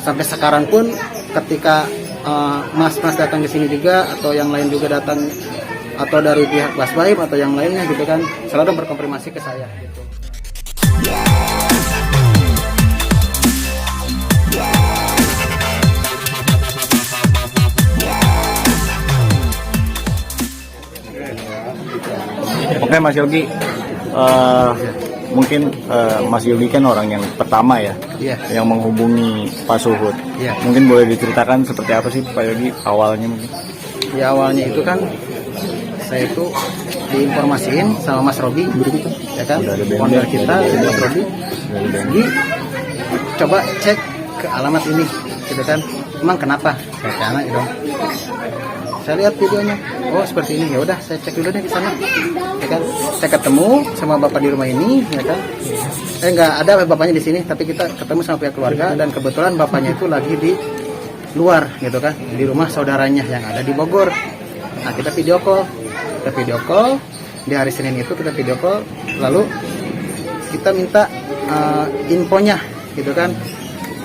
sampai sekarang pun ketika mas-mas datang ke sini juga atau yang lain juga datang atau dari pihak Basbaim atau yang lainnya gitu kan selalu berkonfirmasi ke saya gitu. Oke Mas Yogi, mungkin Mas Yogi kan orang yang pertama ya, yang menghubungi Pak Suhut. Mungkin boleh diceritakan seperti apa sih Pak Yogi awalnya mungkin? Ya awalnya itu kan saya itu diinformasiin sama Mas Robi, ya kan, founder kita Mas Robi. Jadi coba cek ke alamat ini, gitu kan. Emang kenapa? Saya tanya dong. Saya lihat videonya, oh seperti ini, ya udah saya cek dulu deh di sana, ya kan. Saya ketemu sama bapak di rumah ini, ya kan. Nggak ada bapaknya di sini, tapi kita ketemu sama pihak keluarga dan kebetulan bapaknya itu lagi di luar, gitu kan, di rumah saudaranya yang ada di Bogor. Nah kita video call, di hari Senin itu kita video call, lalu kita minta infonya, gitu kan,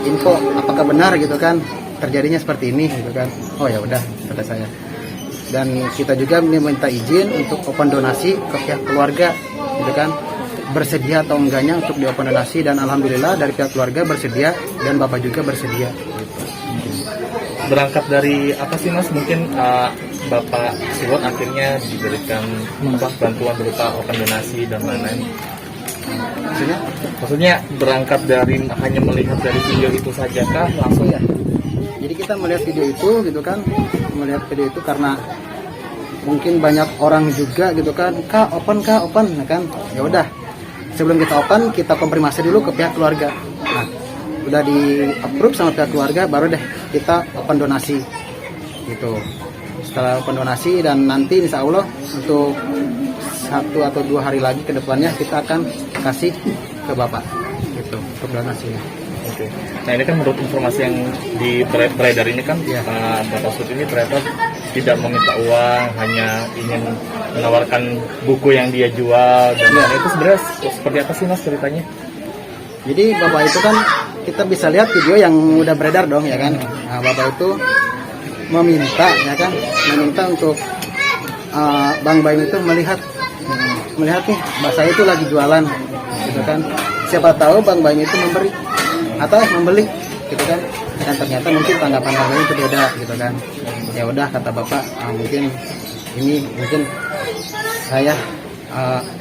info apakah benar gitu kan terjadinya seperti ini, gitu kan. Oh ya udah kata saya. Dan kita juga meminta izin untuk open donasi ke pihak keluarga, gitu kan, bersedia atau enggaknya untuk di open donasi, dan alhamdulillah dari pihak keluarga bersedia dan bapak juga bersedia. Gitu. Berangkat dari apa sih Mas? Mungkin Bapak Suhut akhirnya diberikan bantuan berupa open donasi dan lain-lain. Maksudnya berangkat dari hanya melihat dari video itu saja kah langsung ya? Jadi kita melihat video itu, gitu kan, melihat video itu karena mungkin banyak orang juga, gitu kan, kak open, ya kan, ya udah. Sebelum kita open, kita konfirmasi dulu ke pihak keluarga. Nah, udah di approve sama pihak keluarga, baru deh kita open donasi, gitu. Setelah open donasi dan nanti insya Allah untuk 1 atau 2 hari lagi ke depannya kita akan kasih ke bapak, gitu, untuk donasinya. Oke. Nah ini kan menurut informasi yang beredar ini kan Bapak Suhut ini ternyata tidak meminta uang, hanya ingin menawarkan buku yang dia jual dan itu sebenarnya seperti apa sih Mas ceritanya? Jadi bapak itu kan kita bisa lihat video yang udah beredar dong ya kan. Nah, bapak itu meminta ya kan, meminta untuk Bang Baim itu melihat nih mbak saya itu lagi jualan, gitu kan. Siapa tahu Bang Baim itu memberi atau membeli, gitu kan. Dan ternyata mungkin tanggapan Bang Baim itu beda, gitu kan. Ya udah kata bapak, mungkin saya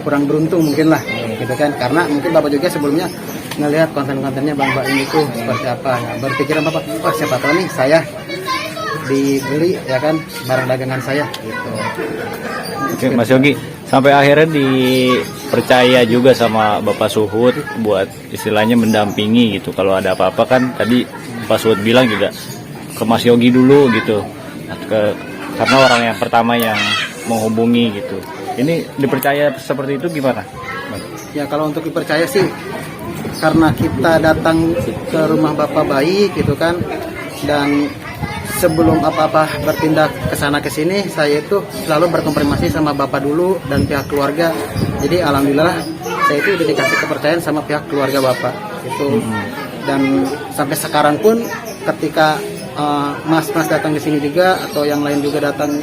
kurang beruntung mungkin lah, gitu kan. Karena mungkin bapak juga sebelumnya ngelihat konten-kontennya Bang Baim itu seperti apa. Ya, berpikiran bapak, wah siapa tahu nih saya dibeli ya kan barang dagangan saya, gitu. Oke, Mas Yogi, sampai akhirnya dipercaya juga sama Bapak Suhut buat istilahnya mendampingi gitu. Kalau ada apa-apa kan tadi Pak Suhut bilang juga ke Mas Yogi dulu gitu. Karena orang yang pertama yang menghubungi gitu. Ini dipercaya seperti itu gimana? Ya kalau untuk dipercaya sih karena kita datang ke rumah Bapak baik, gitu kan. Dan sebelum apa-apa bertindak ke sana ke sini, saya itu selalu berkonfirmasi sama bapak dulu dan pihak keluarga. Jadi alhamdulillah saya itu udah dikasih kepercayaan sama pihak keluarga bapak itu. Dan sampai sekarang pun ketika mas-mas datang ke sini juga atau yang lain juga datang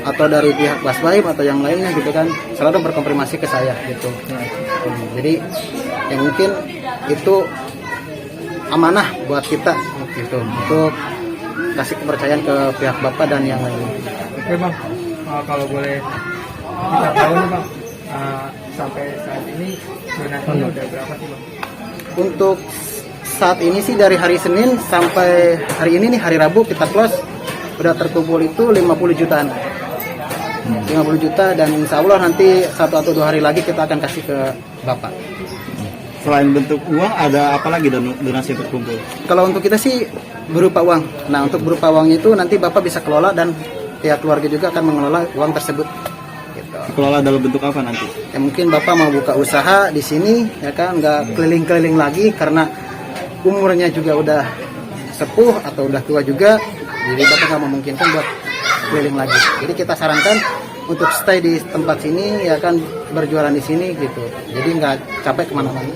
atau dari pihak Basbaim atau yang lainnya, gitu kan, selalu berkonfirmasi ke saya, gitu. Jadi yang mungkin itu amanah buat kita, gitu, untuk kasih kepercayaan ke pihak bapak dan yang lain. Oke Bang, kalau boleh kita tahu nih Bang, sampai saat ini donasinya udah berapa sih Bang? Untuk saat ini sih dari hari Senin sampai hari ini nih hari Rabu kita close udah terkumpul itu 50 jutaan. 50 juta dan insya Allah nanti 1 atau 2 hari lagi kita akan kasih ke bapak. Selain bentuk uang, ada apa lagi donasi berkumpul? Kalau untuk kita sih berupa uang. Nah untuk berupa uangnya itu nanti bapak bisa kelola dan pihak keluarga juga akan mengelola uang tersebut. Gitu. Kelola dalam bentuk apa nanti? Ya mungkin bapak mau buka usaha di sini, ya kan, nggak keliling-keliling lagi karena umurnya juga udah sepuh atau udah tua juga. Jadi bapak nggak memungkinkan buat keliling lagi. Jadi kita sarankan untuk stay di tempat sini, ya kan, berjualan di sini, gitu. Jadi nggak capek kemana-mana.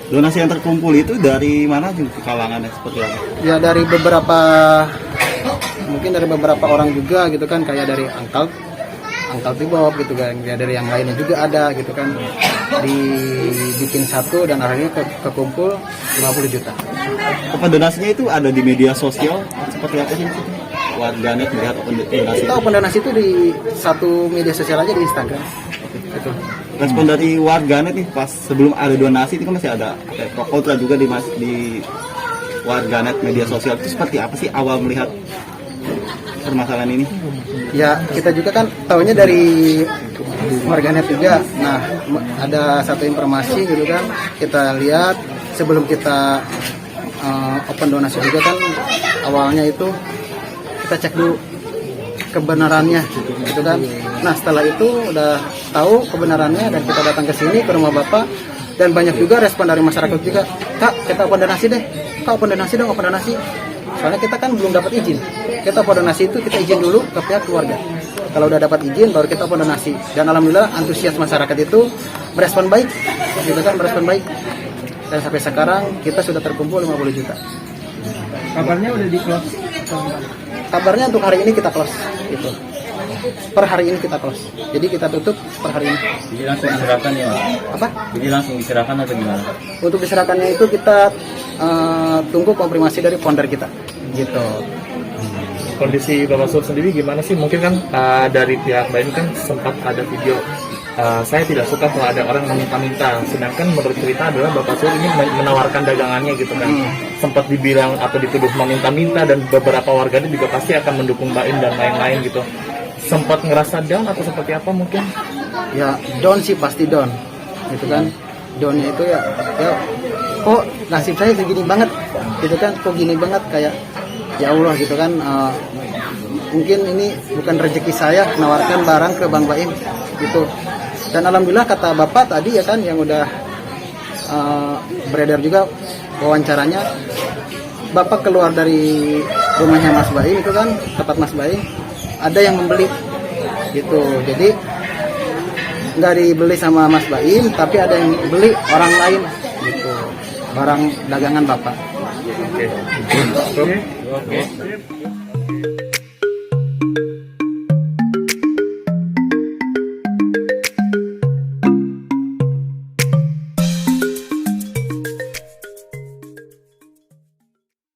Donasi yang terkumpul itu dari mana juga kalangannya seperti apa? Ya dari beberapa, mungkin dari beberapa orang juga gitu kan, kayak dari Angkal Tibob gitu kan, ya dari yang lainnya juga ada gitu kan, dibikin satu dan akhirnya kekumpul 50 juta. Open donasinya itu ada di media sosial seperti apa sih? Warganet melihat open donasi. Kita open donasi itu di satu media sosial aja, di Instagram. Gitu. Respon dari warganet nih pas sebelum ada donasi itu kan masih ada kayak pro kontra juga di warganet media sosial, itu seperti apa sih awal melihat permasalahan ini? Ya kita juga kan tahunya dari warganet juga. Nah ada satu informasi gitu kan, kita lihat sebelum kita open donasi juga kan, awalnya itu kita cek dulu kebenarannya gitu kan. Nah setelah itu udah tahu kebenarannya dan kita datang ke sini ke rumah Bapak, dan banyak juga respon dari masyarakat juga, Kak kita open donasi deh, Kak open donasi dong, open donasi. Soalnya kita kan belum dapat izin. Kita open donasi itu kita izin dulu ke pihak keluarga. Kalau udah dapat izin baru kita open donasi. Dan alhamdulillah antusias masyarakat itu merespon baik, gitu kan, merespon baik. Dan sampai sekarang kita sudah terkumpul 50 juta. Kabarnya udah di close. Kabarnya untuk hari ini kita close gitu. Per hari ini kita close. Jadi kita tutup per hari ini. Jadi langsung diserahkan ya? Apa? Jadi langsung diserahkan atau gimana? Untuk diserahkannya itu kita tunggu konfirmasi dari founder kita gitu. Kondisi Bapak Suhut sendiri gimana sih? Mungkin kan dari pihak Mbak ini kan sempat ada video, saya tidak suka kalau ada orang meminta-minta, sedangkan menurut cerita adalah Bapak Suhut ini menawarkan dagangannya gitu kan. Sempat dibilang atau dituduh meminta-minta, dan beberapa warganet juga pasti akan mendukung Mbak In dan lain-lain gitu. Sempat ngerasa down atau seperti apa mungkin? Ya down sih, pasti down gitu kan. Downnya itu ya kok nasib saya begini banget gitu kan, kok gini banget, kayak ya Allah gitu kan. Mungkin ini bukan rezeki saya menawarkan barang ke Bang Baim gitu. Dan alhamdulillah kata Bapak tadi ya kan, yang udah beredar juga wawancaranya, Bapak keluar dari rumahnya Mas Baim itu kan, tempat Mas Baim, ada yang membeli gitu. Jadi nggak dibeli sama Mas Baim, tapi ada yang beli orang lain gitu, barang dagangan Bapak. Oke.